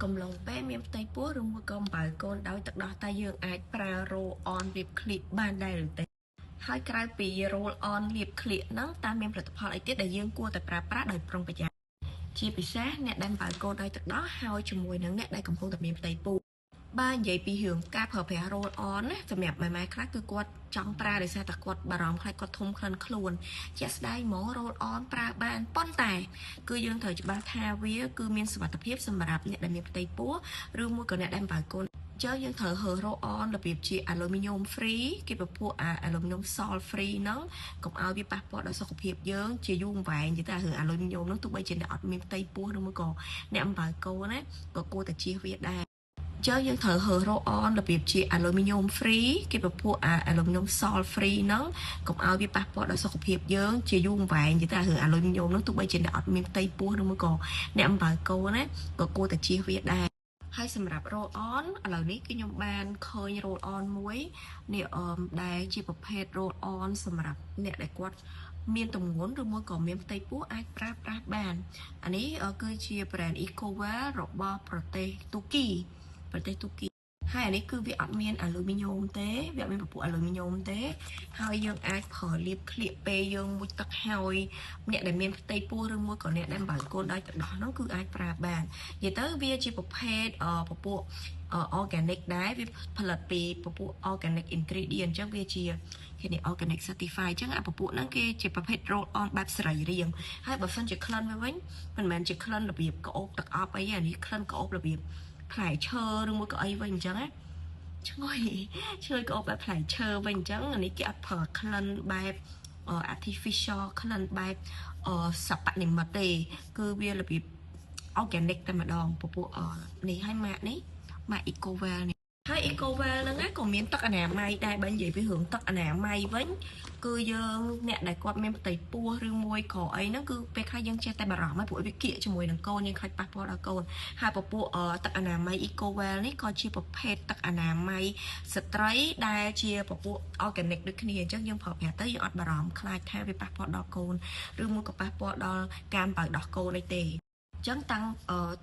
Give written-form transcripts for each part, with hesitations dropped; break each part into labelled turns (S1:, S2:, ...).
S1: កំឡុងពេលមានផ្ទៃពោះឬមួយក៏អំបៅកូនដោយទឹកដោះតែយើងអាចប្រើ roll on លាបក្លៀកបានដែរឬទេហើយក្រៅពី roll on លាបក្លៀកហ្នឹងតើមានផលិតផលអីទៀតដែលយើងគួរតែប្រើប្រាស់ដោយប្រុងប្រយ័ត្នជាពិសេសអ្នកដែលអំបៅកូនដោយទឹកដោះហើយជាមួយនឹងអ្នកដែលកំពុងតែមានផ្ទៃពោះបើនិយាយពីរឿងការប្រើប្រាស់ roll on ណាសម្រាប់ម៉ែខ្លះគឺគាត់ចង់ប្រើដោយសារតែគាត់បារម្ភខ្លាចគាត់ធំក្លិនខ្លួនជាក់ស្ដែងហ្មង roll on ប្រើបានប៉ុន្តែគឺយើងត្រូវច្បាស់ថាវាគឺមានសុវត្ថិភាពសម្រាប់អ្នកដែលមានផ្ទៃពោះឬមួយក៏អ្នកដែលអំបៅកូនចឹងយើងត្រូវរើស roll on របៀបជា aluminum free គេពពួក aluminum salt free ហ្នឹងកុំឲ្យវាប៉ះពាល់ដល់សុខភាពយើងជាយូរអង្វែងនិយាយថារឿង aluminum ហ្នឹងទោះបីជាអ្នកអត់មានផ្ទៃពោះឬមួយក៏អ្នកអំបៅកូនណាក៏គួរតែជៀសវាដែរចឹងយើងត្រូវរើស roll on របៀបជា aluminum free គេពពួក aluminum salt free ហ្នឹងកុំឲ្យវាប៉ះពាល់ដល់សុខភាពយើងជាយូរអង្វែងនិយាយថារឿង aluminum ហ្នឹងទោះបីជាអ្នកអត់មានផ្ទៃពោះឬមួយក៏អ្នកអំបៅកូនណាក៏គួរតែជៀសវាដែរហើយសម្រាប់ roll on ឥឡូវនេះគឺខ្ញុំបានឃើញ roll on មួយនេះដែលជាប្រភេទ roll on សម្រាប់អ្នកដែលគាត់មានទម្ងន់ឬមួយក៏មានផ្ទៃពោះអាចប្រើប្រាស់បានអានេះគឺជា brand Ecowell របស់ប្រទេសទូគីហើយអានេះគឺវាអត់មាន aluminum ទេវាអត់មានពពួក aluminum ទេហើយយើងអាចប្រើលាបក្លៀកពេលយើងមុជទឹកហើយអ្នកដែលមានផ្ទៃពោះឬមួយក៏អ្នកដែលបើកូនដោយទឹកដោះហ្នឹងគឺអាចប្រើបាននិយាយទៅវាជាប្រភេទពពួក organic ដែរវាផលិតពីពពួក organic ingredient អញ្ចឹងវាជាគេនេះ organic certified អញ្ចឹងអាពពួកហ្នឹងគេជាប្រភេទ roll on បែបសរីរាង្គហើយបើសិនជាក្លិនវាវិញមិនមែនជាក្លិនរបៀបក្អូបទឹកអប់អីទេអានេះក្លិនក្អូបរបៀបផ្លែឈើឬមួយក៏អីវិញអញ្ចឹងណាឈ្ងុយក្អូបបែបផ្លែឈើវិញអញ្ចឹងអានេះគេអត់ប្រើក្លិនបែប artificial ក្លិនបែបសព្វនិមិត្តទេគឺវារបៀប organic តែម្ដងពពួកនេះហើយម៉ាកនេះម៉ាក Ecowell នេះហើយ Ecowell ហ្នឹងក៏មានទឹកអនាម័យដែរបើនិយាយពីរឿងទឹកអនាម័យវិញគឺយើងអ្នកដែលគាត់មានផ្ទៃពោះឬមួយក៏អីហ្នឹងគឺពេលខ្លះយើងចេះតែបារម្ភព្រោះវាគៀកជាមួយនឹងកូនយើងខ្លាចប៉ះពាល់ដល់កូនហើយពពួកទឹកអនាម័យ Ecowell នេះក៏ជាប្រភេទទឹកអនាម័យស្ត្រីដែលជាពពួក organic ដូចគ្នាអញ្ចឹងយើងប្រើប្រាស់ទៅយើងអត់បារម្ភខ្លាចថាវាប៉ះពាល់ដល់កូនឬមួយក៏ប៉ះពាល់ដល់ការបើដោះកូនអីទេចឹងតាំង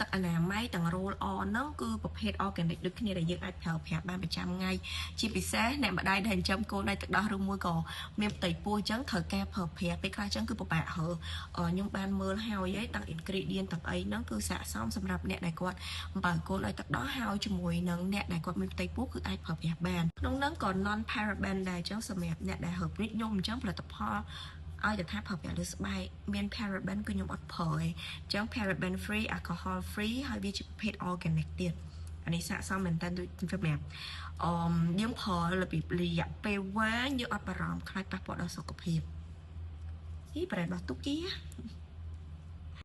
S1: ទឹកអនាម័យទាំង roll on ហ្នឹងគឺប្រភេទ organic ដូចគ្នាដែលយើងអាចប្រើប្រាស់បានប្រចាំថ្ងៃជាពិសេសអ្នកម្ដាយដែលចិញ្ចឹមកូនដោយទឹកដោះឬមួយក៏មានផ្ទៃពោះអញ្ចឹងត្រូវការប្រើប្រាស់ពេលខ្លះអញ្ចឹងគឺពិបាកហើខ្ញុំបានមើលហើយទាំង ingredient ទាំងអីហ្នឹងគឺស័ក្តិសមសម្រាប់អ្នកដែលគាត់បើកូនដោយទឹកដោះហើយជាមួយនឹងអ្នកដែលគាត់មានផ្ទៃពោះគឺអាចប្រើប្រាស់បានក្នុងហ្នឹងក៏ non paraben ដែរអញ្ចឹងសម្រាប់អ្នកដែលហឺបនិចខ្ញុំអញ្ចឹងផលិតផលឲ្យតែថាប្រើប្រាស់លើស្បែកមាន paraben គឺខ្ញុំអត់ប្រើទេអញ្ចឹង paraben free alcohol free ហើយវាជាប្រភេទ organic ទៀតអានេះស័ក្តិសមមែនតើដូចសម្រាប់យើងប្រើរបៀបរយៈពេលវែងយើងអត់បារម្ភខ្លាចប៉ះពាល់ដល់សុខភាពនេះប្រែរបស់ទុកគី